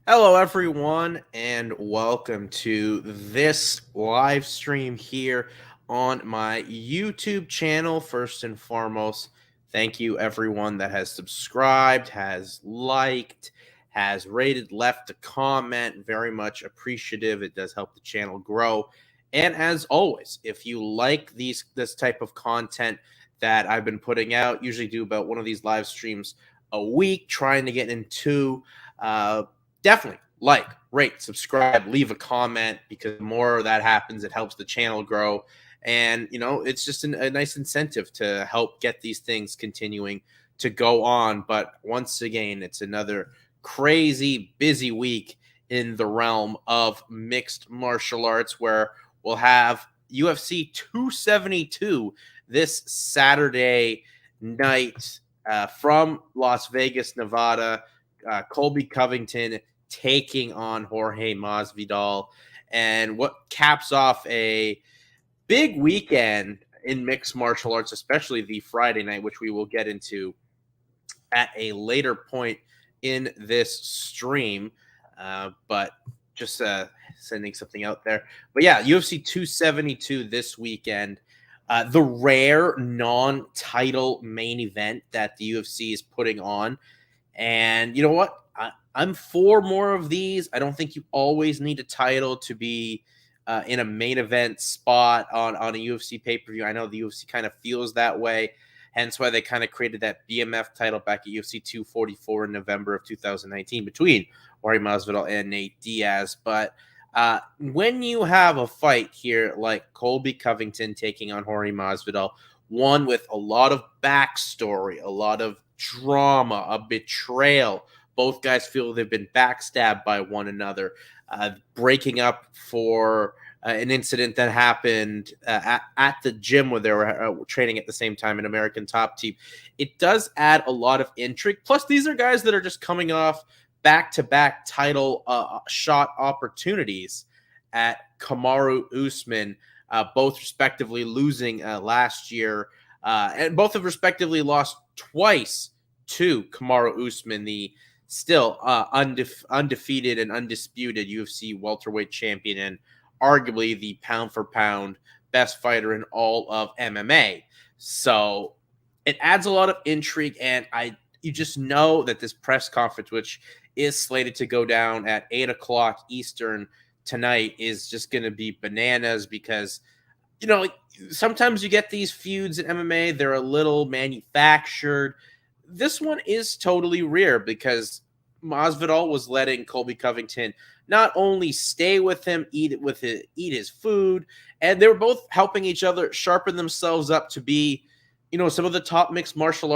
Hello, everyone, and welcome to this live stream here on my YouTube channel. First and foremost, thank you, everyone that has subscribed, has liked, has rated, left a comment. Very much appreciative. It does help the channel grow. And as always, if you like this type of content that I've been putting out, usually do about one of these live streams a week, trying to get into. Definitely like, rate, subscribe, leave a comment, because the more that happens, it helps the channel grow. And, it's just a nice incentive to help get these things continuing to go on. But once again, it's another crazy busy week in the realm of mixed martial arts where we'll have UFC 272 this Saturday night from Las Vegas, Nevada. Colby Covington taking on Jorge Masvidal, and what caps off a big weekend in mixed martial arts, especially the Friday night, which we will get into at a later point in this stream. But just sending something out there. But yeah, UFC 272 this weekend. The rare non-title main event that the UFC is putting on. And you know what? I'm for more of these. I don't think you always need a title to be in a main event spot on a UFC pay-per-view. I know the UFC kind of feels that way, hence why they kind of created that BMF title back at UFC 244 in November of 2019 between Jorge Masvidal and Nate Diaz. But when you have a fight here like Colby Covington taking on Jorge Masvidal, one with a lot of backstory, a lot of drama, a betrayal. Both guys feel they've been backstabbed by one another, breaking up for an incident that happened at the gym where they were training at the same time, in American Top Team. It does add a lot of intrigue. Plus, these are guys that are just coming off back-to-back title shot opportunities at Kamaru Usman, both respectively losing last year, and both have respectively lost twice to Kamaru Usman, the still undefeated and undisputed UFC welterweight champion, and arguably the pound for pound best fighter in all of MMA. So it adds a lot of intrigue, and you just know that this press conference, which is slated to go down at 8 o'clock Eastern tonight, is just going to be bananas, because sometimes you get these feuds in MMA, they're a little manufactured. This one is totally rare, because Masvidal was letting Colby Covington not only stay with him, eat his food, and they were both helping each other sharpen themselves up to be, some of the top mixed martial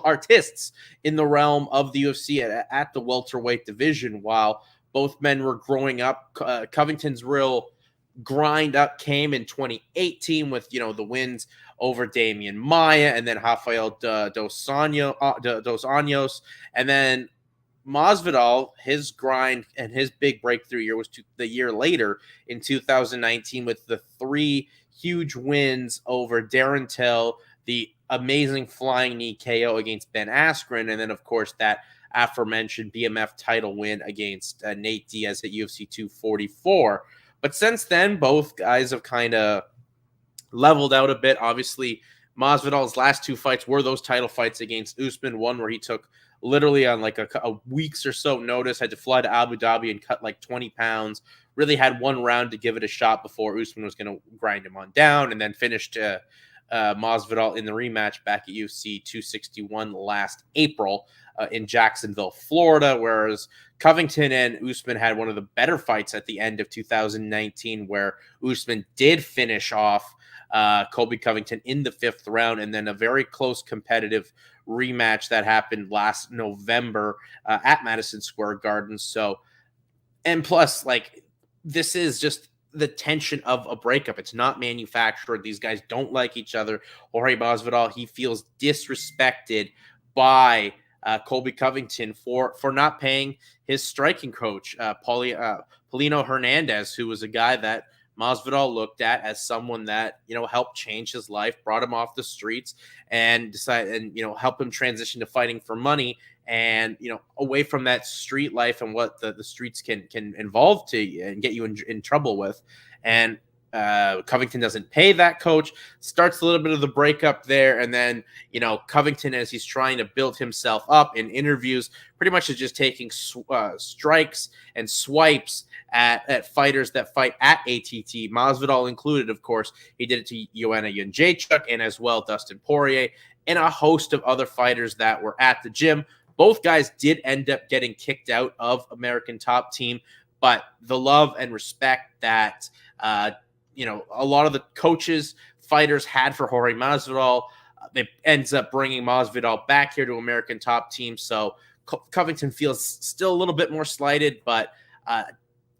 artists in the realm of the UFC at the welterweight division. While both men were growing up, Covington's real grind up came in 2018 with the wins over Damian Maia and then Rafael dos Anjos, and then Masvidal, his grind and his big breakthrough year was the year later in 2019 with the 3 huge wins over Darren Till, the amazing flying knee KO against Ben Askren, and then of course that aforementioned BMF title win against Nate Diaz at UFC 244. But since then, both guys have kind of leveled out a bit. Obviously, Masvidal's last 2 fights were those title fights against Usman, one where he took literally on like a week's or so notice, had to fly to Abu Dhabi and cut like 20 pounds, really had one round to give it a shot before Usman was going to grind him on down, and then finished Masvidal in the rematch back at UFC 261 last April in Jacksonville, Florida, whereas Covington and Usman had one of the better fights at the end of 2019, where Usman did finish off Colby Covington in the 5th round, and then a very close competitive rematch that happened last November at Madison Square Garden. So, and plus, like, this is just the tension of a breakup. It's not manufactured. These guys don't like each other. Jorge Masvidal, he feels disrespected by Colby Covington for not paying his striking coach, Paulino Hernandez, who was a guy that Masvidal looked at as someone that, helped change his life, brought him off the streets, and help him transition to fighting for money, and away from that street life and what the streets can involve to you and get you in trouble with. And Covington doesn't pay that coach. Starts a little bit of the breakup there, and then Covington, as he's trying to build himself up in interviews, pretty much is just taking strikes and swipes at fighters that fight at ATT, Masvidal included, of course. He did it to Joanna Jędrzejczyk and as well Dustin Poirier and a host of other fighters that were at the gym. Both guys did end up getting kicked out of American Top Team, but the love and respect that a lot of the coaches, fighters had for Jorge Masvidal, it ends up bringing Masvidal back here to American Top Team. So Covington feels still a little bit more slighted, but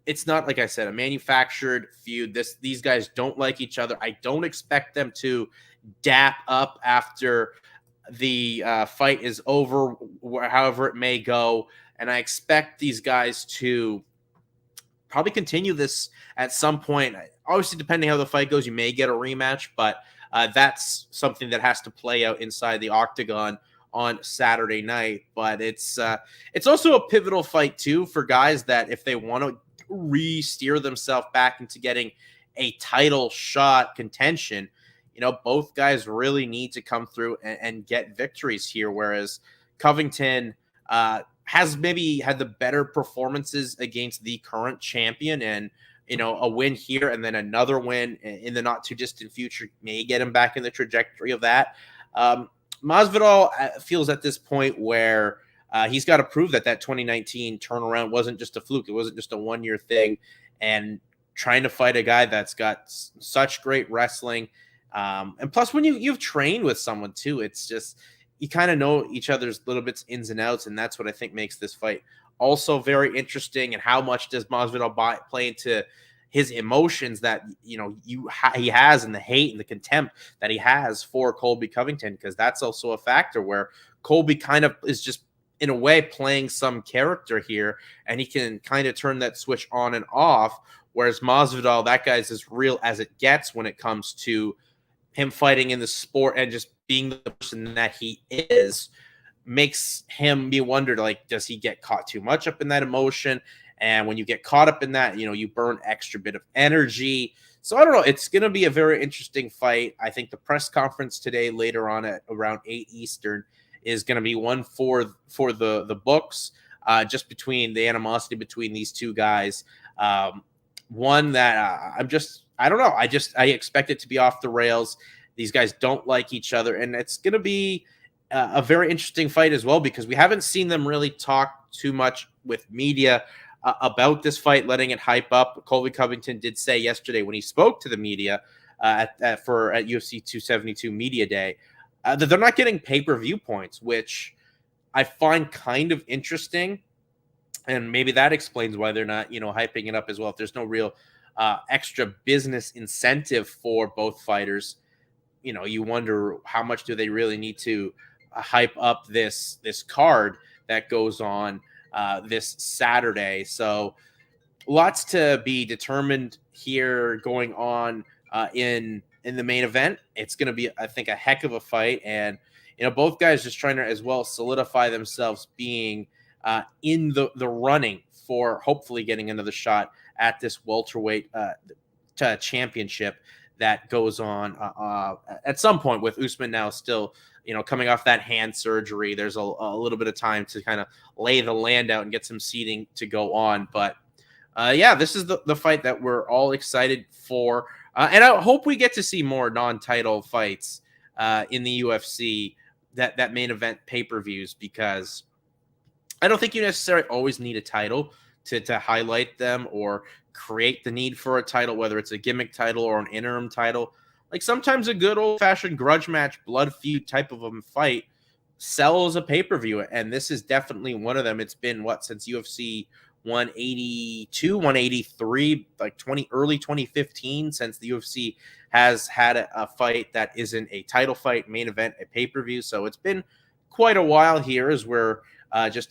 it's not, like I said, a manufactured feud. These guys don't like each other. I don't expect them to dap up after the fight is over, however it may go. And I expect these guys to probably continue this at some point. Obviously, depending how the fight goes, you may get a rematch, but that's something that has to play out inside the octagon on Saturday night. But it's also a pivotal fight too for guys that if they want to re-steer themselves back into getting a title shot contention, both guys really need to come through and get victories here. Whereas Covington has maybe had the better performances against the current champion, and a win here and then another win in the not too distant future may get him back in the trajectory of that. Masvidal feels at this point where he's got to prove that 2019 turnaround wasn't just a fluke. It wasn't just a one-year thing. And trying to fight a guy that's got such great wrestling. And plus, when you've trained with someone too, it's just you kind of know each other's little bits ins and outs. And that's what I think makes this fight also very interesting. And how much does Masvidal play into his emotions that he has, and the hate and the contempt that he has for Colby Covington? Because that's also a factor where Colby kind of is just, in a way, playing some character here, and he can kind of turn that switch on and off. Whereas Masvidal, that guy's as real as it gets when it comes to him fighting in the sport and just being the person that he is, makes him be wondered, like, does he get caught too much up in that emotion? And when you get caught up in that, you burn extra bit of energy. So I don't know. It's going to be a very interesting fight. I think the press conference today, later on at around 8 Eastern, is going to be one for the books, just between the animosity between these two guys. One that I don't know. I expect it to be off the rails. These guys don't like each other, and it's going to be a very interesting fight as well, because we haven't seen them really talk too much with media about this fight, letting it hype up. Colby Covington did say yesterday when he spoke to the media at UFC 272 Media Day that they're not getting pay-per-view points, which I find kind of interesting. And maybe that explains why they're not, hyping it up as well. If there's no real extra business incentive for both fighters, you wonder how much do they really need to hype up this card that goes on this Saturday. So lots to be determined here going on in the main event. It's going to be, I think, a heck of a fight. And, both guys just trying to as well solidify themselves being in the running for hopefully getting another shot at this welterweight championship that goes on at some point, with Usman now still, coming off that hand surgery. There's a little bit of time to kind of lay the land out and get some seeding to go on. But this is the fight that we're all excited for. And I hope we get to see more non-title fights in the UFC, that main event pay-per-views, because I don't think you necessarily always need a title to highlight them or create the need for a title, whether it's a gimmick title or an interim title. Like, sometimes a good old-fashioned grudge match, blood feud type of a fight sells a pay-per-view, and this is definitely one of them. It's been, since UFC 182, 183, like early 2015, since the UFC has had a fight that isn't a title fight, main event, a pay-per-view. So it's been quite a while here, as we're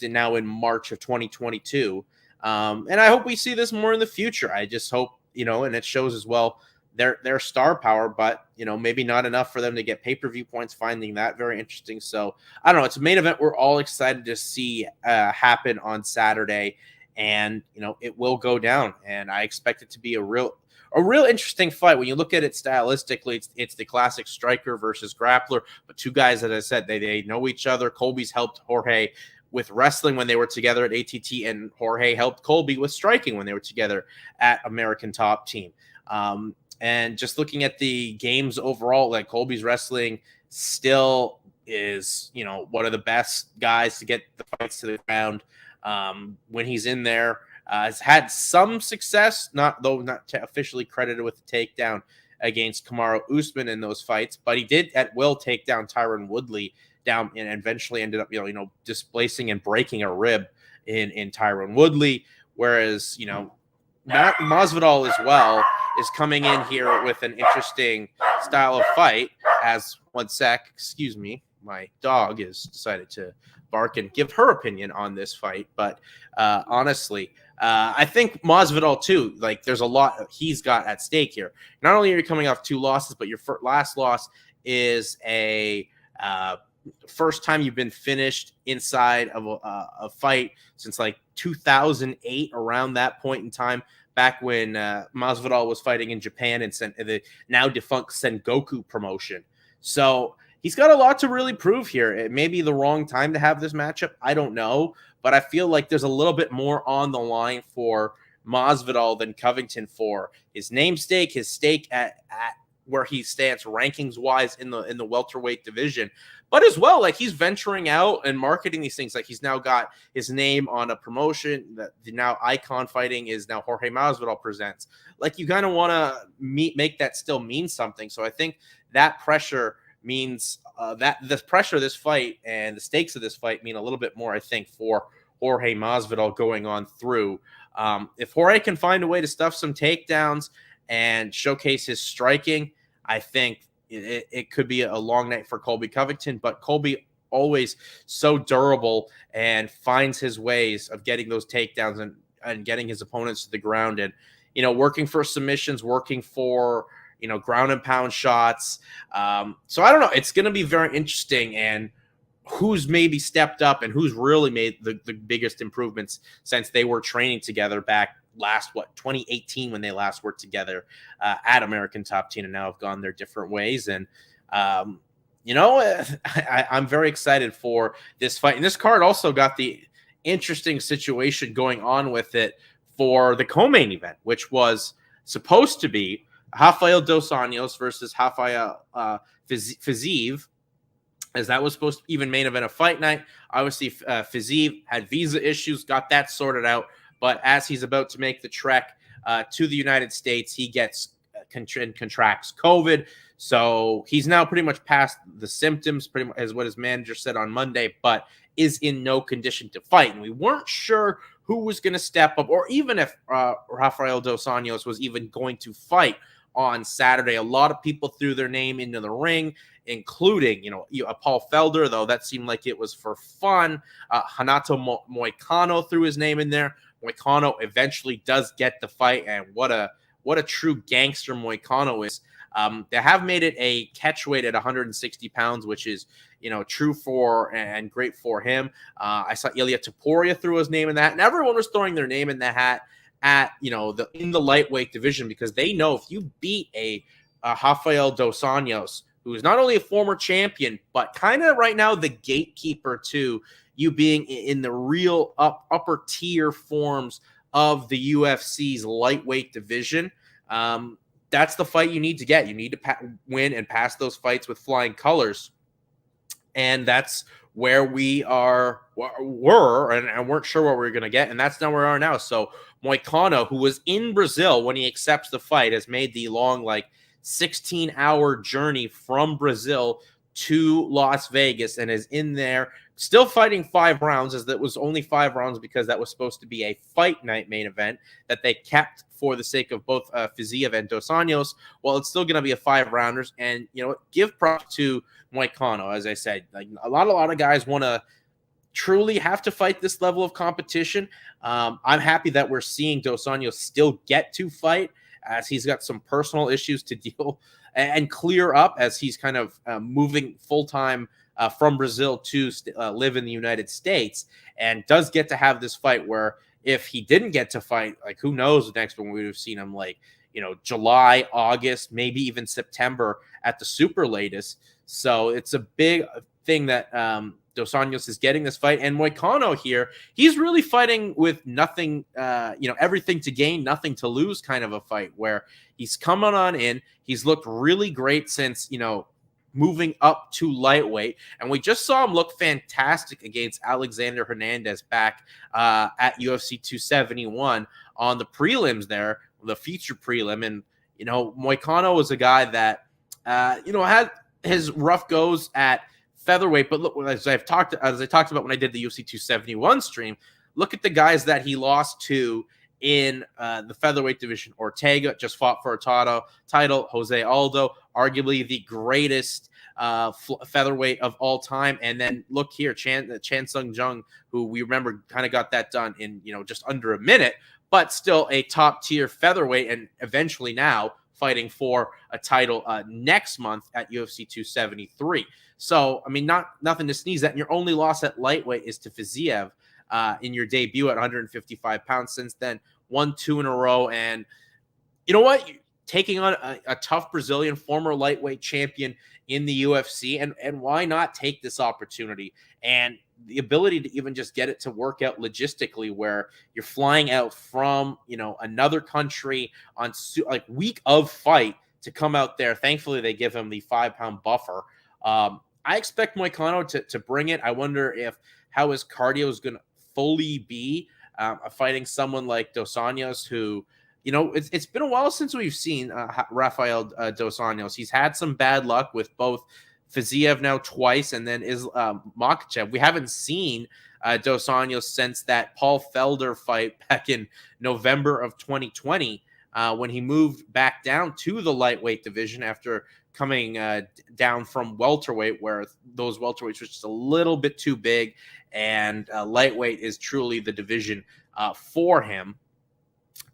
now in March of 2022. And I hope we see this more in the future. I just hope and it shows as well their star power, but maybe not enough for them to get pay-per-view points. Finding that very interesting. So I don't know. It's a main event we're all excited to see happen on Saturday, and it will go down, and I expect it to be a real interesting fight. When you look at it stylistically, it's the classic striker versus grappler, but two guys, as I said, they know each other. Colby's helped Jorge with wrestling when they were together at ATT, and Jorge helped Colby with striking when they were together at American Top Team. And just looking at the games overall, like Colby's wrestling still is, one of the best guys to get the fights to the ground when he's in there. Has had some success, not officially credited with the takedown against Kamaru Usman in those fights, but he did at will take down Tyron Woodley down and eventually ended up, displacing and breaking a rib in Tyron Woodley. Whereas, Masvidal as well is coming in here with an interesting style of fight. As one sec, excuse me, my dog has decided to bark and give her opinion on this fight. But honestly, I think Masvidal too, like there's a lot he's got at stake here. Not only are you coming off 2 losses, but your last loss is a first time you've been finished inside of a fight since like 2008, around that point in time, back when Masvidal was fighting in Japan and the now defunct Sengoku promotion. So he's got a lot to really prove here. It may be the wrong time to have this matchup. I don't know, but I feel like there's a little bit more on the line for Masvidal than Covington for his namesake, his stake at where he stands rankings wise in the welterweight division, but as well, like he's venturing out and marketing these things. Like he's now got his name on a promotion that the now Icon Fighting is now Jorge Masvidal presents. Like you kind of want to make that still mean something. So I think that pressure means that the pressure of this fight and the stakes of this fight mean a little bit more, I think, for Jorge Masvidal going on through. If Jorge can find a way to stuff some takedowns and showcase his striking, I think it could be a long night for Colby Covington. But Colby always so durable and finds his ways of getting those takedowns and getting his opponents to the ground and, working for submissions, working for, ground and pound shots. So I don't know. It's going to be very interesting, and who's maybe stepped up and who's really made the biggest improvements since they were training together back 2018 when they last worked together at American Top Team, and now have gone their different ways. And I'm very excited for this fight. And this card also got the interesting situation going on with it for the co-main event, which was supposed to be Rafael dos Anjos versus Rafael Fiziev, as that was supposed to even main event a fight night. Obviously, Fiziev had visa issues, got that sorted out. But as he's about to make the trek to the United States, he gets contracts COVID. So he's now pretty much past the symptoms, pretty much as what his manager said on Monday, but is in no condition to fight. And we weren't sure who was going to step up, or even if Rafael dos Anjos was even going to fight on Saturday. A lot of people threw their name into the ring, including, Paul Felder, though that seemed like it was for fun. Renato Moicano threw his name in there. Moicano eventually does get the fight, and what a true gangster Moicano is. They have made it a catch weight at 160 pounds, which is, true for and great for him. I saw Ilya Topuria threw his name in that, and everyone was throwing their name in the hat at, in the lightweight division, because they know if you beat a Rafael dos Anjos, who is not only a former champion, but kind of right now the gatekeeper to you being in the real upper tier forms of the UFC's lightweight division. That's the fight you need to get. You need to win and pass those fights with flying colors. And that's where we were and weren't sure what we were going to get. And that's not where we are now. So Moicano, who was in Brazil when he accepts the fight, has made the long, 16-hour journey from Brazil to Las Vegas and is in there still fighting 5 rounds, as that was only 5 rounds because that was supposed to be a fight night main event that they kept for the sake of both Fiziev and dos Anjos. Well, it's still going to be a 5-rounders, and give props to Moicano. As I said, a lot of guys want to truly have to fight this level of competition. I'm happy that we're seeing dos Anjos still get to fight as he's got some personal issues to deal and clear up as he's kind of moving full-time from Brazil to live in the United States, and does get to have this fight where if he didn't get to fight, like who knows the next one we would have seen him like, July, August, maybe even September at the super latest. So it's a big thing that Dos Anjos is getting this fight. And Moicano here, he's really fighting with nothing, everything to gain, nothing to lose kind of a fight where he's coming on in. He's looked really great since, moving up to lightweight. And we just saw him look fantastic against Alexander Hernandez back at UFC 271 on the prelims there, the feature prelim. And, Moicano was a guy that, had his rough goes at featherweight, but look, as I talked about when I did the UFC 271 stream, look at the guys that he lost to in the featherweight division. Ortega just fought for a title. Jose Aldo, arguably the greatest featherweight of all time. And then look here, Chan Sung Jung, who we remember kind of got that done in just under a minute, but still a top tier featherweight, and eventually now fighting for a title next month at UFC 273. So, I mean, nothing to sneeze at. And your only loss at lightweight is to Fiziev in your debut at 155 pounds. Since then, 1-2 in a row. And you know what? Taking on a tough Brazilian former lightweight champion in the UFC. And why not take this opportunity? And the ability to even just get it to work out logistically, where you're flying out from, another country on like week of fight to come out there. Thankfully, they give him the 5-pound buffer. I expect Moicano to bring it. I wonder how his cardio is going to fully be fighting someone like Dos Anjos, who, it's been a while since we've seen Rafael Dos Anjos. He's had some bad luck with both Fiziev now twice, and then Makachev. We haven't seen Dos Anjos since that Paul Felder fight back in November of 2020, when he moved back down to the lightweight division after coming down from welterweight, where those welterweights were just a little bit too big, and lightweight is truly the division for him.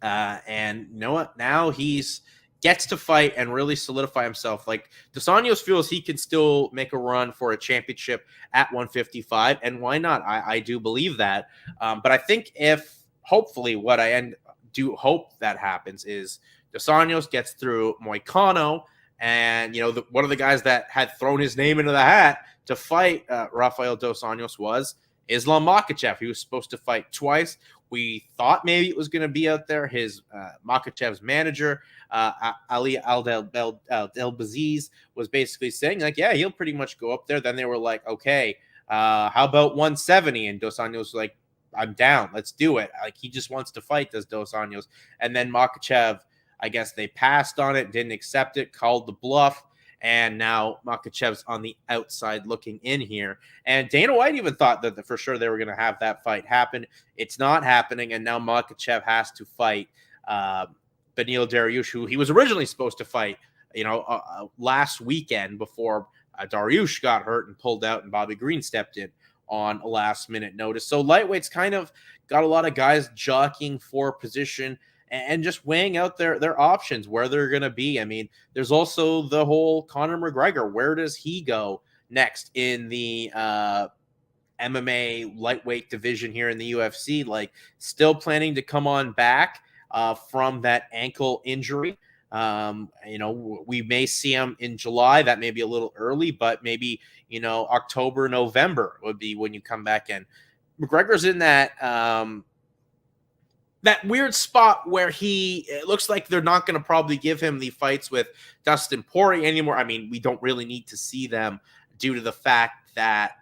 And you know what? Now he's gets to fight and really solidify himself. Like, Dos Anjos feels he can still make a run for a championship at 155, and why not? I do believe that. But I think hopefully what I do hope that happens is Dos Anjos gets through Moicano, and one of the guys that had thrown his name into the hat to fight Rafael Dos Anjos was Islam Makachev. He was supposed to fight twice. We thought maybe it was going to be out there. His Makachev's manager, Ali Al-Delbaziz, was basically saying, like, yeah, he'll pretty much go up there. Then they were like, okay, how about 170? And Dos Anjos was like, I'm down. Let's do it. Like, he just wants to fight, does Dos Anjos. And then Makachev, I guess they passed on it, didn't accept it, called the bluff. And now Makachev's on the outside looking in here. And Dana White even thought that for sure they were going to have that fight happen. It's not happening. And now Makachev has to fight Beneil Dariush, who he was originally supposed to fight, last weekend before Dariush got hurt and pulled out and Bobby Green stepped in on a last minute notice. So lightweight's kind of got a lot of guys jockeying for position and just weighing out their options, where they're going to be. I mean, there's also the whole Conor McGregor. Where does he go next in the MMA lightweight division here in the UFC? Like, still planning to come on back from that ankle injury. We may see him in July. That may be a little early, but maybe, October, November would be when you come back in. McGregor's in that weird spot where it looks like they're not going to probably give him the fights with Dustin Poirier anymore. I mean, we don't really need to see them due to the fact that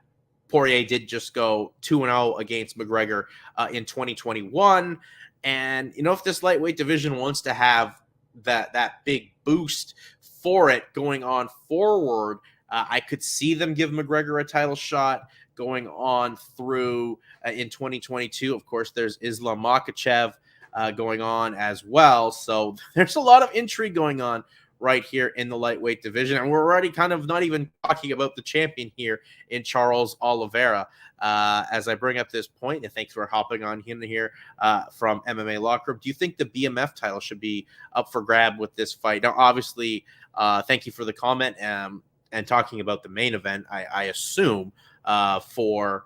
Poirier did just go 2-0 against McGregor in 2021. And, if this lightweight division wants to have that big boost for it going on forward, I could see them give McGregor a title shot going on through in 2022. Of course, there's Islam Makachev going on as well. So there's a lot of intrigue going on right here in the lightweight division. And we're already kind of not even talking about the champion here in Charles Oliveira. As I bring up this point, and thanks for hopping on in here from MMA Locker Room, do you think the BMF title should be up for grab with this fight? Now, obviously, thank you for the comment and talking about the main event. I assume for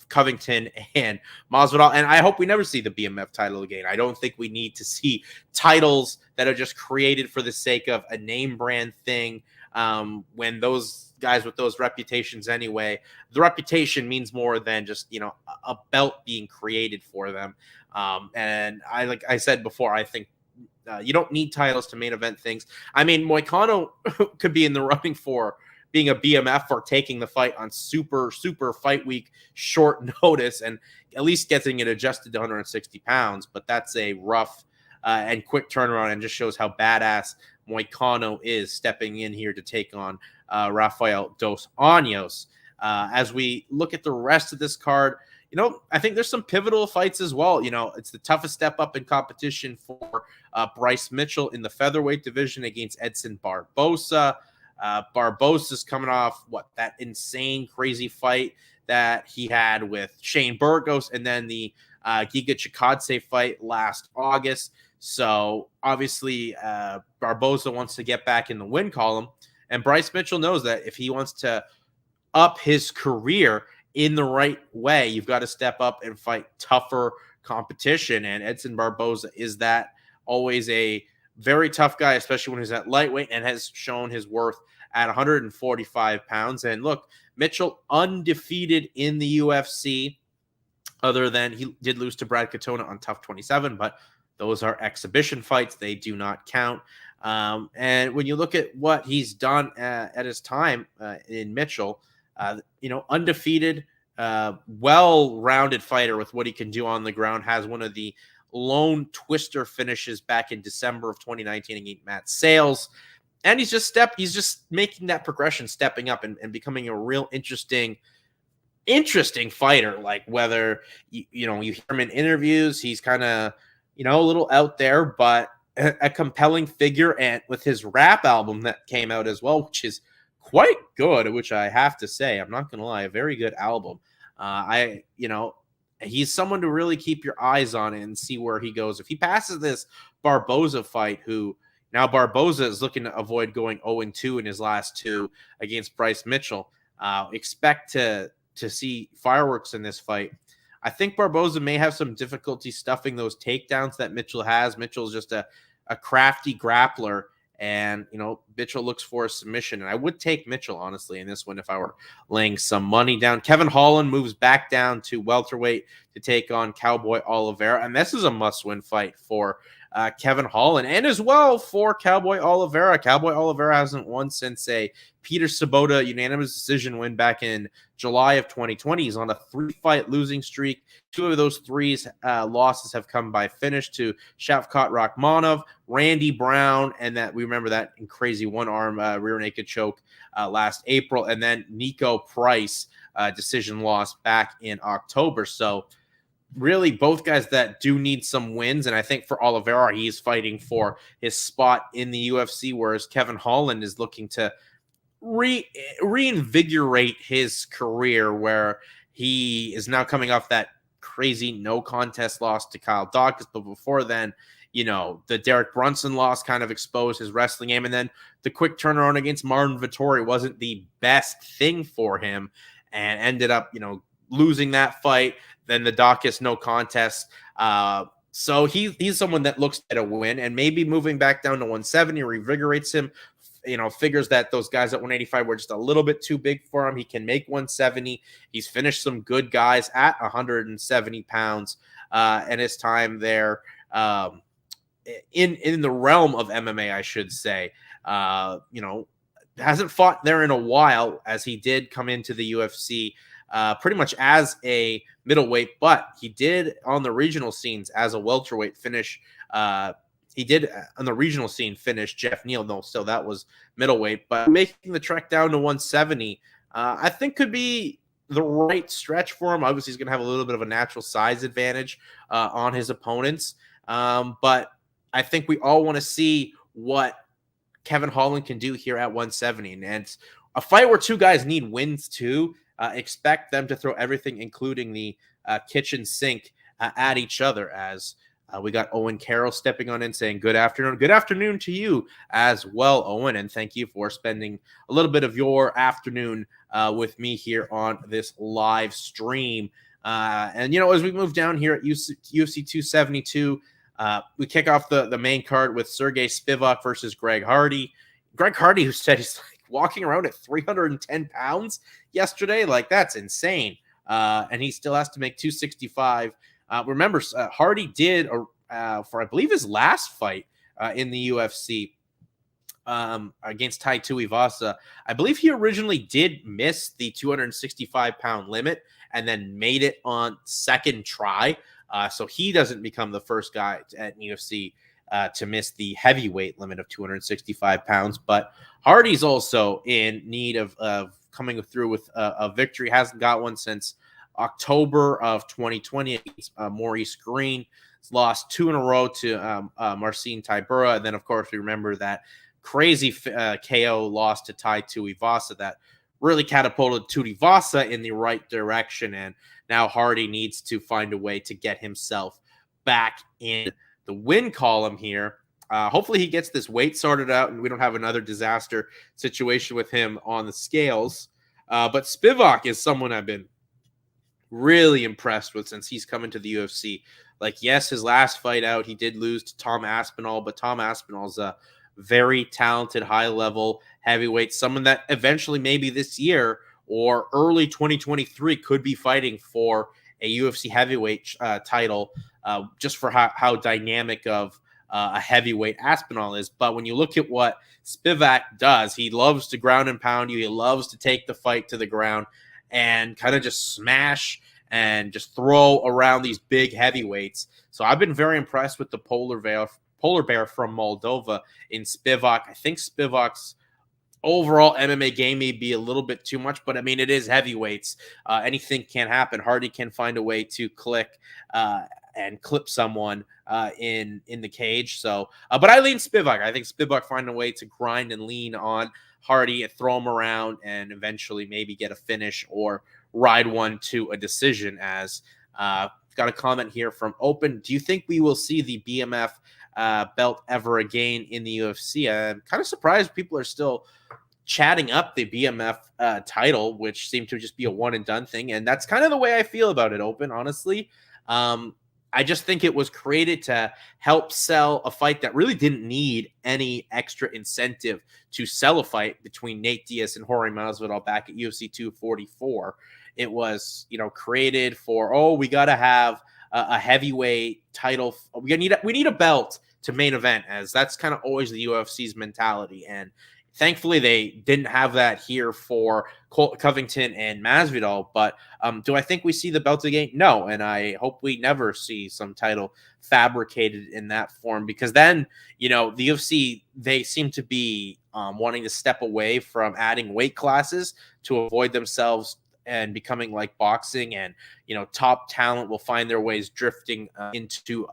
Covington and Masvidal, and I hope we never see the BMF title again. I don't think we need to see titles that are just created for the sake of a name brand thing. When those guys with those reputations anyway, the reputation means more than just, you know, a belt being created for them. And like I said before, I think you don't need titles to main event things. I mean, Moicano could be in the running for being a BMF for taking the fight on super fight week short notice and at least getting it adjusted to 160 pounds. But that's a rough and quick turnaround and just shows how badass Moicano is stepping in here to take on Rafael dos Anjos. As we look at the rest of this card, you know, I think there's some pivotal fights as well. You know, it's the toughest step up in competition for Bryce Mitchell in the featherweight division against Edson Barboza. Barboza's coming off that insane, crazy fight that he had with Shane Burgos, and then the Giga Chikadze fight last August. So obviously, Barboza wants to get back in the win column, and Bryce Mitchell knows that if he wants to up his career in the right way, you've got to step up and fight tougher competition. And Edson Barboza is that, always a very tough guy, especially when he's at lightweight, and has shown his worth at 145 pounds. And look, Mitchell undefeated in the UFC, other than he did lose to Brad Katona on TUF 27, but those are exhibition fights. They do not count. And when you look at what he's done at his time in Mitchell, you know, undefeated, well-rounded fighter with what he can do on the ground, has one of the lone twister finishes back in December of 2019 against Matt Sales. And he's just making that progression, stepping up and becoming a real interesting fighter. Like, whether you know, you hear him in interviews, he's kind of, you know, a little out there, but a compelling figure. And with his rap album that came out as well, which is quite good, which I have to say, I'm not gonna lie, a very good album. You know, he's someone to really keep your eyes on and see where he goes. If he passes this Barboza fight, who now Barboza is looking to avoid going 0-2 in his last two against Bryce Mitchell, expect to see fireworks in this fight. I think Barboza may have some difficulty stuffing those takedowns that Mitchell has. Mitchell's just a crafty grappler, and, you know, Mitchell looks for a submission. And I would take Mitchell, honestly, in this one if I were laying some money down. Kevin Holland moves back down to welterweight to take on Cowboy Oliveira. And this is a must-win fight for Kevin Holland, and as well for Cowboy Oliveira. Cowboy Oliveira hasn't won since a Peter Sabota unanimous decision win back in July of 2020. He's on a 3-fight losing streak. 2 of those 3 losses have come by finish to Shavkat Rakhmonov, Randy Brown, and that we remember that crazy one-arm rear naked choke last April, and then Nico Price decision loss back in October. So really both guys that do need some wins. And I think for Oliveira, he's fighting for his spot in the UFC, whereas Kevin Holland is looking to reinvigorate his career, where he is now coming off that crazy no contest loss to Kyle Dawkins. But before then, you know, the Derek Brunson loss kind of exposed his wrestling game. And then the quick turnaround against Martin Vettori wasn't the best thing for him, and ended up, you know, losing that fight. Then the Dawkins no contest. So he's someone that looks at a win, and maybe moving back down to 170 revigorates him. You know, figures that those guys at 185 were just a little bit too big for him. He can make 170. He's finished some good guys at 170 pounds in his time there in the realm of MMA, I should say. You know, hasn't fought there in a while, as he did come into the UFC pretty much as a middleweight, but he did on the regional scenes as a welterweight finish. He did on the regional scene finish Jeff Neal, though, so that was middleweight. But making the trek down to 170, I think could be the right stretch for him. Obviously, he's going to have a little bit of a natural size advantage on his opponents. But I think we all want to see what Kevin Holland can do here at 170. And it's a fight where two guys need wins too. Expect them to throw everything, including the kitchen sink, at each other, as we got Owen Carroll stepping on in saying good afternoon. Good afternoon to you as well, Owen, and thank you for spending a little bit of your afternoon with me here on this live stream. And, as we move down here at UFC 272, we kick off the main card with Sergey Spivak versus Greg Hardy. Greg Hardy, who said he's walking around at 310 pounds yesterday. Like, that's insane. And he still has to make 265. Remember, Hardy did, for I believe his last fight in the UFC against Tai Tuivasa, I believe he originally did miss the 265-pound limit and then made it on second try. So he doesn't become the first guy at UFC to miss the heavyweight limit of 265 pounds. But Hardy's also in need of coming through with a victory. Hasn't got one since October of 2020 against Maurice Green. He's lost 2 in a row to Marcin Tybura. And then, of course, we remember that crazy KO loss to Tai Tuivasa that really catapulted Tuivasa in the right direction. And now Hardy needs to find a way to get himself back in the win column here. Hopefully he gets this weight sorted out and we don't have another disaster situation with him on the scales. But Spivak is someone I've been really impressed with since he's come into the UFC. Like, yes, his last fight out, he did lose to Tom Aspinall, but Tom Aspinall's a very talented, high-level heavyweight, someone that eventually maybe this year or early 2023 could be fighting for a UFC heavyweight title, just for how dynamic of a heavyweight Aspinall is. But when you look at what Spivak does, he loves to ground and pound you. He loves to take the fight to the ground and kind of just smash and just throw around these big heavyweights. So I've been very impressed with the polar bear from Moldova in Spivak. I think Spivak's overall MMA game may be a little bit too much, but I mean, it is heavyweights. Anything can happen. Hardy can find a way to click and clip someone in the cage. So, but I lean Spivak. I think Spivak find a way to grind and lean on Hardy and throw him around and eventually maybe get a finish or ride one to a decision. As got a comment here from Open. Do you think we will see the BMF belt ever again in the UFC? I'm kind of surprised people are still chatting up the BMF title, which seemed to just be a one and done thing. And that's kind of the way I feel about it, Open, honestly. I just think it was created to help sell a fight that really didn't need any extra incentive to sell a fight between Nate Diaz and Jorge Masvidal back at UFC 244. It was, created for, we got to have a heavyweight title. We need a belt to main event, as that's kind of always the UFC's mentality. And thankfully, they didn't have that here for Covington and Masvidal. But do I think we see the belt again? No, and I hope we never see some title fabricated in that form, because then, the UFC, they seem to be wanting to step away from adding weight classes to avoid themselves and becoming like boxing, and top talent will find their ways drifting into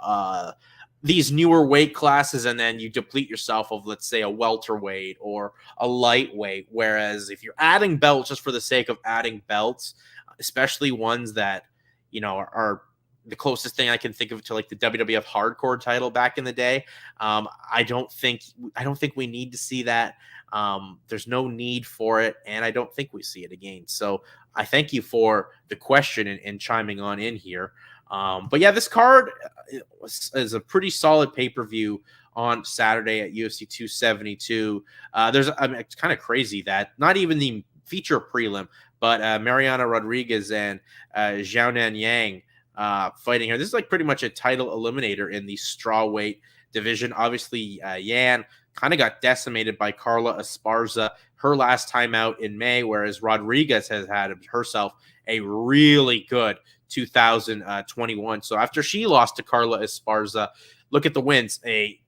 these newer weight classes, and then you deplete yourself of, let's say, a welterweight or a lightweight. Whereas if you're adding belts just for the sake of adding belts, especially ones that are the closest thing I can think of to like the WWF hardcore title back in the day, I don't think we need to see that. There's no need for it, and I don't think we see it again. So I thank you for the question and chiming on in here. But yeah, this card is a pretty solid pay-per-view on Saturday at UFC 272. It's kind of crazy that not even the feature prelim, but Mariana Rodriguez and Xiaonan Yang fighting here. This is like pretty much a title eliminator in the strawweight division. Obviously, Yan kind of got decimated by Carla Esparza her last time out in May, whereas Rodriguez has had herself a really good 2021. So after she lost to Carla Esparza, look at the wins. A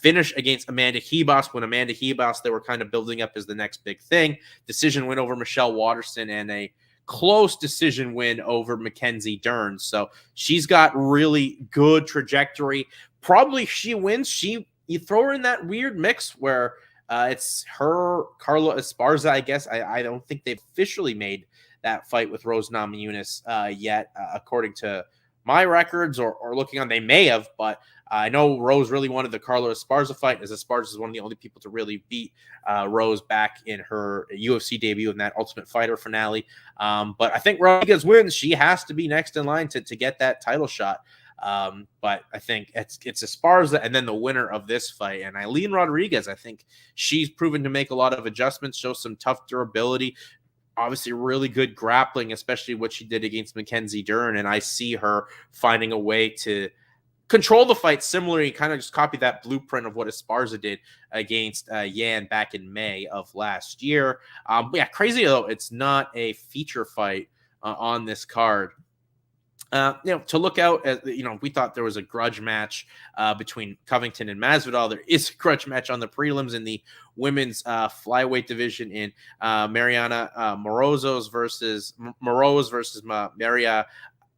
finish against Amanda Hebos, when Amanda Hebos, they were kind of building up as the next big thing. Decision win over Michelle Watterson, and a close decision win over Mackenzie Dern. So she's got really good trajectory. Probably she wins. She you throw her in that weird mix where it's her, Carla Esparza, I guess. I don't think they've officially made that fight with Rose Namajunas yet, according to my records or looking on. They may have, but I know Rose really wanted the Carla Esparza fight, as Esparza is one of the only people to really beat Rose back in her UFC debut in that Ultimate Fighter finale. But I think Rodriguez wins. She has to be next in line to get that title shot. But I think it's Esparza and then the winner of this fight. And Eileen Rodriguez, I think she's proven to make a lot of adjustments, show some tough durability, obviously really good grappling, especially what she did against Mackenzie Dern. And I see her finding a way to control the fight similarly, kind of just copy that blueprint of what Esparza did against Yan back in May of last year. Yeah, crazy though, it's not a feature fight on this card. To look out at, we thought there was a grudge match between Covington and Masvidal. There is a grudge match on the prelims in the women's flyweight division in Mariana Moroz versus Maria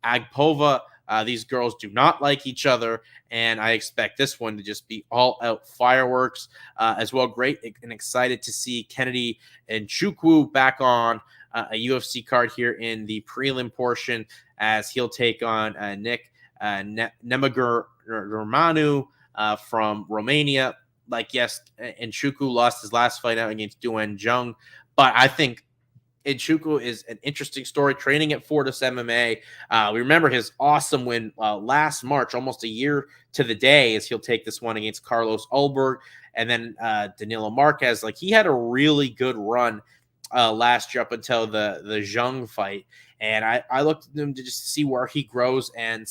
Agpova. These girls do not like each other, and I expect this one to just be all-out fireworks as well. Great and excited to see Kennedy Nzechukwu back on a UFC card here in the prelim portion, as he'll take on Nick Nemagurmanu from Romania. Yes, Nzechukwu lost his last fight out against Duan Jung, but I think Nzechukwu is an interesting story, training at Fortis MMA. We remember his awesome win last March, almost a year to the day, as he'll take this one against Carlos Ulberg. And then Danilo Marquez, he had a really good run last year up until the Zhang fight. And I looked at him to just see where he grows and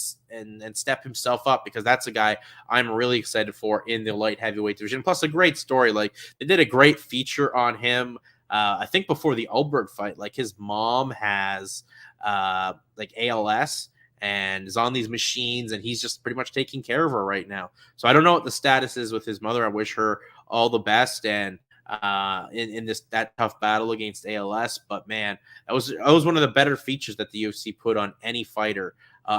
step himself up, because that's a guy I'm really excited for in the light heavyweight division. Plus a great story. They did a great feature on him. I think before the Ulberg fight, his mom has ALS and is on these machines, and he's just pretty much taking care of her right now. So I don't know what the status is with his mother. I wish her all the best and in that tough battle against ALS. But man, that was one of the better features that the UFC put on any fighter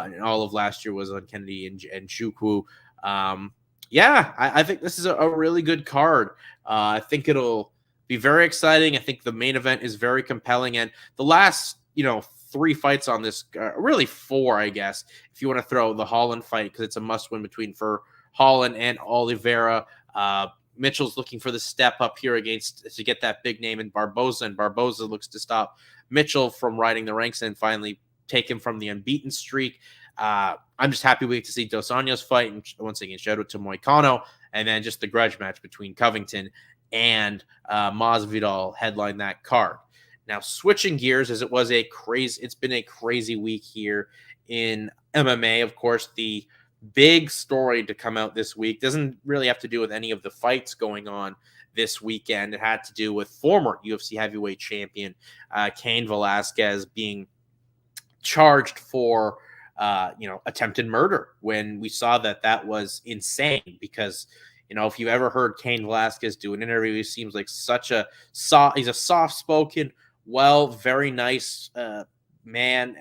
in all of last year, was on Kennedy and Nzechukwu. I think this is a really good card. I think it'll be very exciting. I think the main event is very compelling, and the last 3 fights on this, really 4, I guess, if you want to throw the Holland fight, because it's a must-win for Holland and Oliveira. Mitchell's looking for the step up here to get that big name in Barboza, and Barboza looks to stop Mitchell from riding the ranks and finally take him from the unbeaten streak. I'm just happy we get to see Dos Anjos fight, and once again, shout out to Moicano, and then just the grudge match between Covington and Masvidal headline that card. Now, switching gears, as it's been a crazy week here in MMA. Of course, the big story to come out this week doesn't really have to do with any of the fights going on this weekend. It had to do with former UFC heavyweight champion Cain Velasquez being charged for attempted murder, when we saw that was insane. Because if you've ever heard Cain Velasquez do an interview, he seems like he's a soft-spoken, very nice man.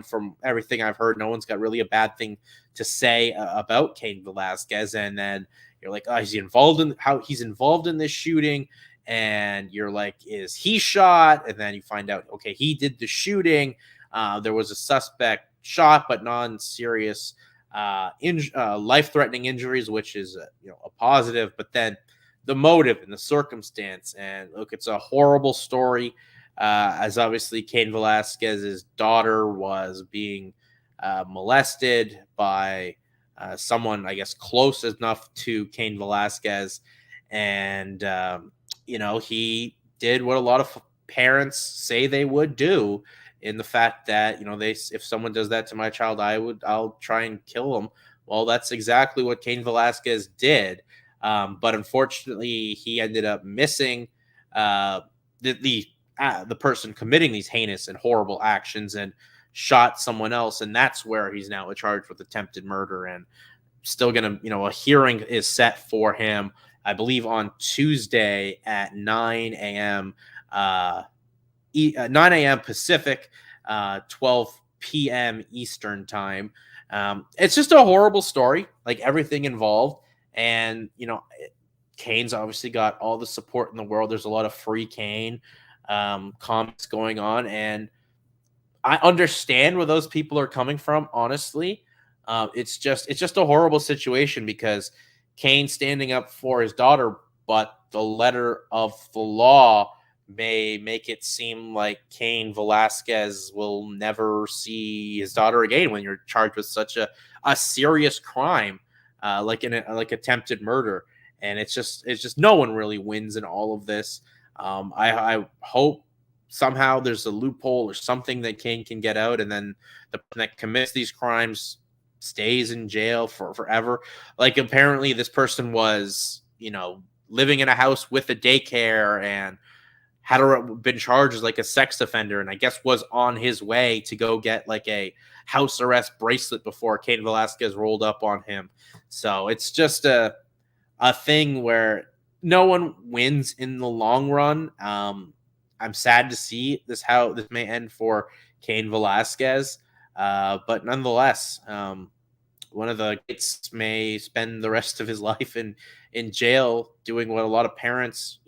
From everything I've heard, no one's got really a bad thing to say about Cain Velasquez. And then you're like, he's involved in this shooting, and you're like, is he shot? And then you find out, okay, he did the shooting. There was a suspect shot, but non-serious life-threatening injuries, which is a positive. But then the motive and the circumstance, and look, it's a horrible story. As obviously Cain Velasquez's daughter was being molested by someone, I guess, close enough to Cain Velasquez, and he did what a lot of parents say they would do, in the fact that if someone does that to my child, I'll try and kill them. Well, that's exactly what Cain Velasquez did, but unfortunately, he ended up missing the person committing these heinous and horrible actions, and shot someone else, and that's where he's now charged with attempted murder. And still gonna, a hearing is set for him, I believe, on Tuesday at 9 a.m. 9 a.m. Pacific, 12 p.m. Eastern time. It's just a horrible story, like everything involved. And, Cain's obviously got all the support in the world. There's a lot of free Cain comments going on. And I understand where those people are coming from, honestly. It's just a horrible situation because Cain's standing up for his daughter, but the letter of the law may make it seem like Cain Velasquez will never see his daughter again when you're charged with such a serious crime, like attempted murder. And it's just no one really wins in all of this. I hope somehow there's a loophole or something that Cain can get out, and then the person that commits these crimes stays in jail for forever. Like, apparently this person was, living in a house with a daycare and been charged as like a sex offender, and I guess was on his way to go get like a house arrest bracelet before Cain Velasquez rolled up on him. So it's just a thing where no one wins in the long run. I'm sad to see how this may end for Cain Velasquez, but nonetheless, one of the kids may spend the rest of his life in jail doing what a lot of parents,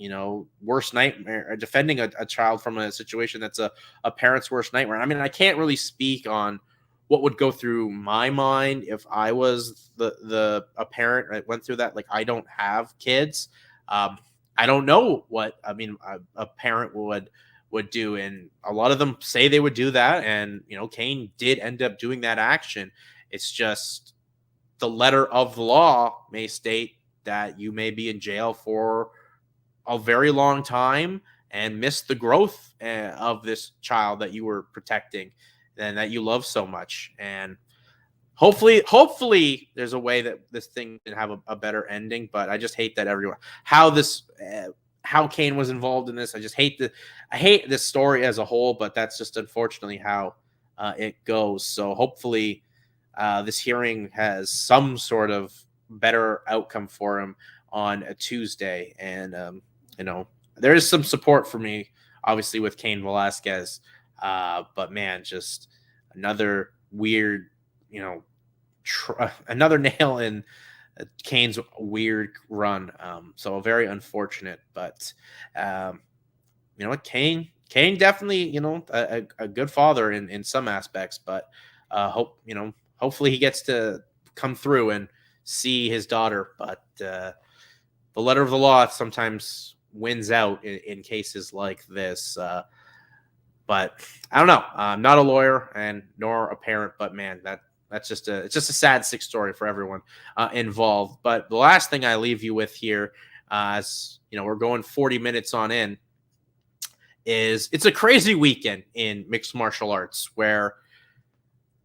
worst nightmare, defending a child from a situation that's a parent's worst nightmare. I mean, I can't really speak on what would go through my mind if I was a parent that went through that. Like, I don't have kids. I don't know what a parent would do, and a lot of them say they would do that, and Cain did end up doing that action. It's just the letter of the law may state that you may be in jail for a very long time and miss the growth of this child that you were protecting and that you love so much. And hopefully there's a way that this thing can have a better ending, but I just hate that how Cain was involved in this. I hate this story as a whole, but that's just unfortunately how it goes. So hopefully this hearing has some sort of better outcome for him on a Tuesday. And, there is some support for me, obviously, with Cain Velasquez. But man, just another weird, another nail in Cain's weird run. So very unfortunate, but what, Cain definitely, a good father in some aspects, but hopefully he gets to come through and see his daughter. But the letter of the law sometimes wins out in cases like this. But I don't know. I'm not a lawyer and nor a parent, but man, it's just a sad, sick story for everyone involved. But the last thing I leave you with here, as we're going 40 minutes on in, is it's a crazy weekend in mixed martial arts where,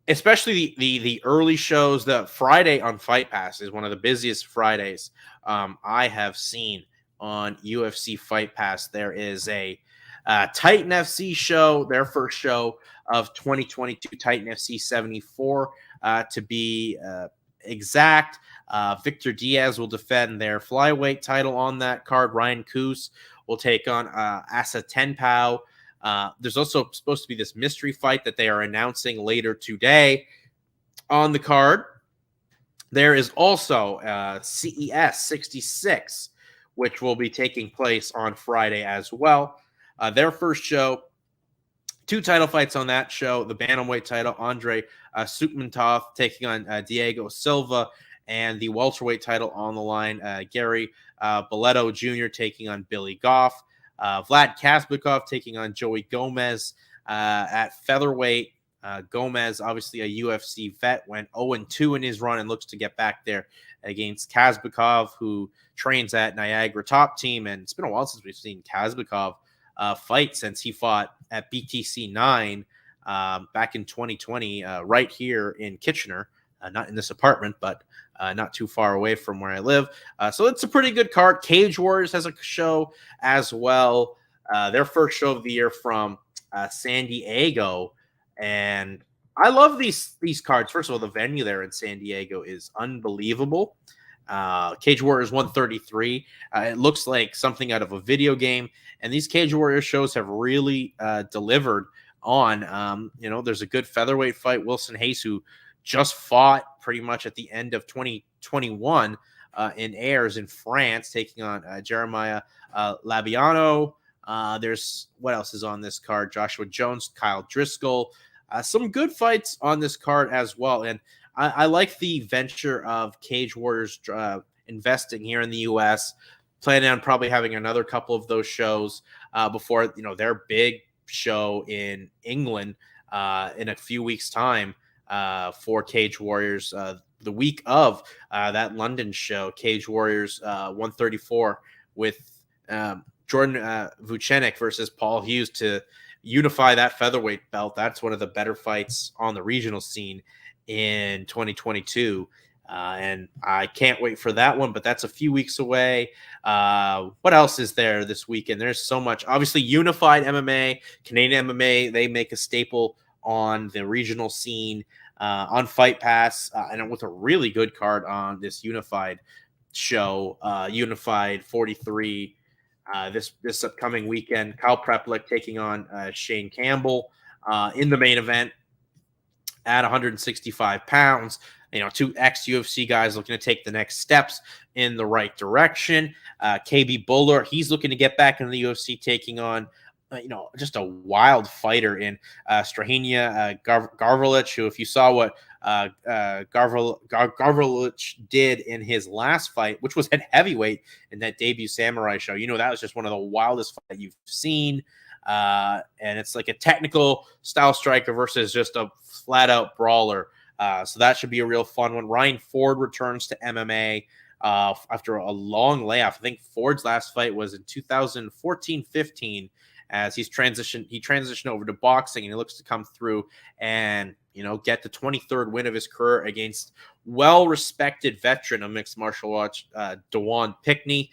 especially the early shows, the Friday on Fight Pass is one of the busiest Fridays I have seen on UFC Fight Pass. There is a Titan FC show, their first show of 2022, Titan FC 74 to be exact. Victor Diaz will defend their flyweight title on that card. Ryan Coos will take on Asa Tenpao. There's also supposed to be this mystery fight that they are announcing later today on the card. There is also CES 66, which will be taking place on Friday as well. Their first show, 2 title fights on that show. The bantamweight title, Andre Sukmantov taking on Diego Silva, and the welterweight title on the line, Gary Boleto Jr. taking on Billy Goff. Vlad Kazbekov taking on Joey Gomez at featherweight. Gomez, obviously a UFC vet, went 0-2 in his run and looks to get back there against Kazbekov, who trains at Niagara Top Team. And it's been a while since we've seen Kazbekov fight, since he fought at BTC 9 back in 2020, right here in Kitchener. Not in this apartment, but not too far away from where I live. So it's a pretty good card. Cage Warriors has a show as well. Their first show of the year from San Diego. And I love these cards. First of all, the venue there in San Diego is unbelievable. Cage Warriors 133. It looks like something out of a video game. And these Cage Warriors shows have really delivered on. There's a good featherweight fight. Wilson Hayes, who just fought pretty much at the end of 2021 in airs in France, taking on Jeremiah Labiano. There's what else is on this card? Joshua Jones, Kyle Driscoll. Some good fights on this card as well. And I like the venture of Cage Warriors investing here in the U.S., planning on probably having another couple of those shows before their big show in England in a few weeks' time for Cage Warriors. The week of that London show, Cage Warriors 134 with Jordan Vucenic versus Paul Hughes to unify that featherweight belt. That's one of the better fights on the regional scene in 2022. And I can't wait for that one, but that's a few weeks away. What else is there this weekend? There's so much. Obviously, Unified MMA, Canadian MMA, they make a staple on the regional scene on Fight Pass, and with a really good card on this Unified show, Unified 43. This upcoming weekend, Kyle Preplik taking on Shane Campbell in the main event at 165 pounds. Two ex-UFC guys looking to take the next steps in the right direction. KB Buller, he's looking to get back into the UFC, taking on just a wild fighter in Strahinja Garvelich, who, if you saw what Garvelich did in his last fight, which was at heavyweight in that debut Samurai show, that was just one of the wildest fights you've seen. And it's like a technical style striker versus just a flat out brawler. So that should be a real fun one. Ryan Ford returns to MMA after a long layoff. I think Ford's last fight was in 2014-15 as he transitioned over to boxing, and he looks to come through and get the 23rd win of his career against well-respected veteran of mixed martial arts, Dewan Pickney.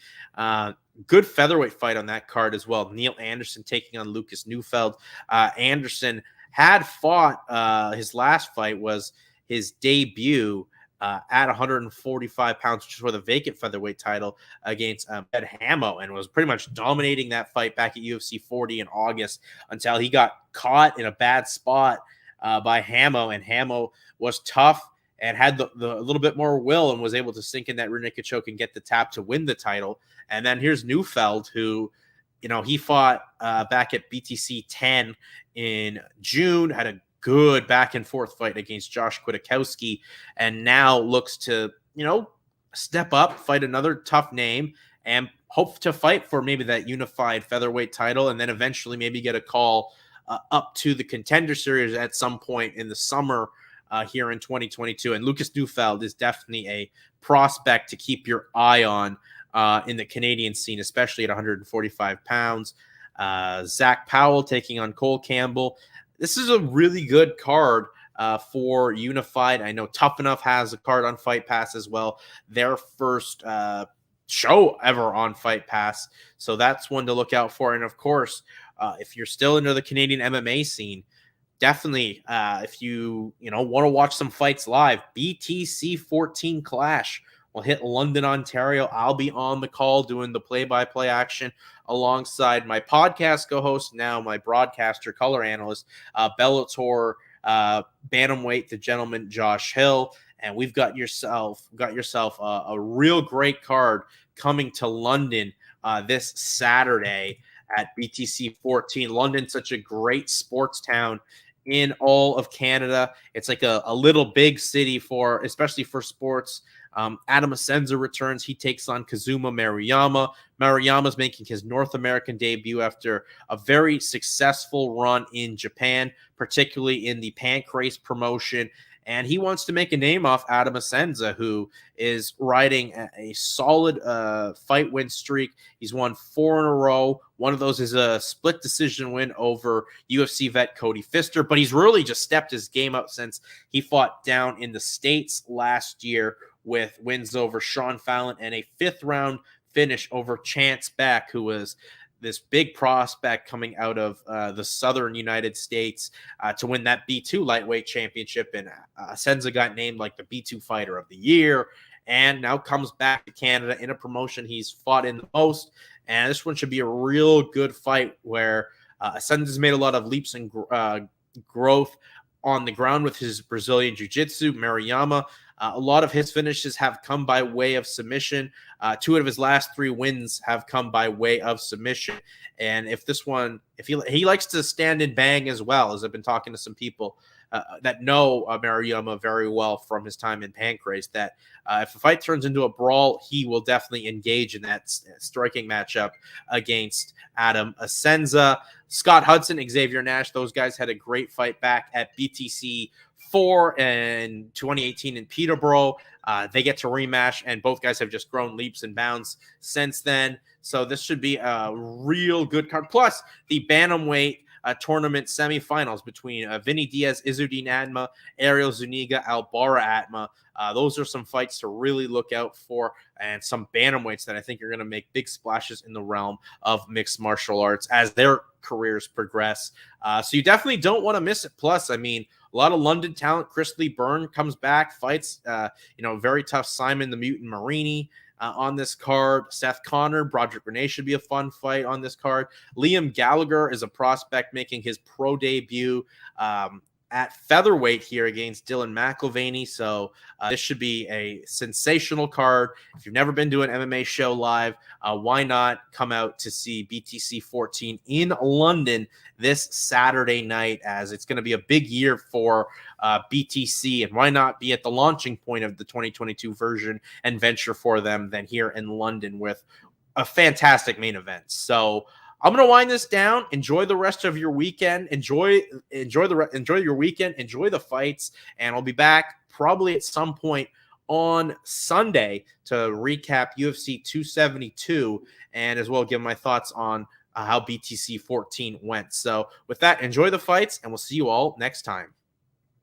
Good featherweight fight on that card as well. Neil Anderson taking on Lucas Neufeld. Anderson had fought his last fight was his debut at 145 pounds, which is for the vacant featherweight title against Ed Hamo, and was pretty much dominating that fight back at UFC 40 in August until he got caught in a bad spot by Hamo, and Hamo was tough and had the little bit more will and was able to sink in that rear naked choke and get the tap to win the title. And then here's Neufeld, who, he fought back at BTC 10 in June, had a good back and forth fight against Josh Kwiatkowski, and now looks to, step up, fight another tough name, and hope to fight for maybe that unified featherweight title, and then eventually maybe get a call up to the Contender Series at some point in the summer here in 2022. And Lucas Neufeld is definitely a prospect to keep your eye on in the Canadian scene, especially at 145 pounds. Zach Powell taking on Cole Campbell. This is a really good card for Unified. I know Tough Enough has a card on Fight Pass as well. Their first show ever on Fight Pass. So that's one to look out for. And of course, if you're still into the Canadian MMA scene, definitely if you want to watch some fights live, BTC 14 Clash will hit London, Ontario. I'll be on the call doing the play-by-play action alongside my podcast co-host, now my broadcaster, color analyst, Bellator bantamweight, the gentleman Josh Hill. And we've got yourself a real great card coming to London this Saturday at BTC 14. London's such a great sports town in all of Canada. It's like a little big city especially for sports. Adam Asenza returns. He takes on Kazuma Maruyama. Maruyama's making his North American debut after a very successful run in Japan, particularly in the Pancrase promotion. And he wants to make a name off Adam Asenza, who is riding a solid fight win streak. He's won 4 in a row. One of those is a split decision win over UFC vet Cody Pfister, but he's really just stepped his game up since he fought down in the States last year with wins over Sean Fallon and a 5th round finish over Chance Beck, who was this big prospect coming out of the southern United States to win that B2 lightweight championship. And Asenza got named like the B2 fighter of the year and now comes back to Canada in a promotion he's fought in the most. And this one should be a real good fight where Asenza's made a lot of leaps and growth on the ground with his Brazilian Jiu-Jitsu. Mariyama, a lot of his finishes have come by way of submission. 2 of his last 3 wins have come by way of submission. And if this one, if he likes to stand and bang as well, as I've been talking to some people that know Mariyama very well from his time in Pancrase, that if the fight turns into a brawl, he will definitely engage in that striking matchup against Adam Asenza. Scott Hudson, Xavier Nash, those guys had a great fight back at BTC 4 in 2018 in Peterborough. They get to rematch, and both guys have just grown leaps and bounds since then. So this should be a real good card. Plus, the bantamweight tournament semifinals between Vinny Diaz, Izzuddin Adma, Ariel Zuniga, Albara Atma. Those are some fights to really look out for, and some bantamweights that I think are going to make big splashes in the realm of mixed martial arts as their careers progress. So you definitely don't want to miss it. Plus, I mean, a lot of London talent. Chris Lee Byrne comes back, fights, very tough Simon the Mutant Marini on this card. Seth Connor, Broderick Renee should be a fun fight on this card. Liam Gallagher is a prospect making his pro debut at featherweight here against Dylan McIlvaney. So this should be a sensational card. If you've never been to an MMA show live, why not come out to see BTC 14 in London this Saturday night, as it's going to be a big year for BTC, and why not be at the launching point of the 2022 version and venture for them than here in London with a fantastic main event. So I'm going to wind this down. Enjoy the rest of your weekend. Enjoy your weekend. Enjoy the fights. And I'll be back probably at some point on Sunday to recap UFC 272 and as well give my thoughts on how BTC 14 went. So with that, enjoy the fights, and we'll see you all next time.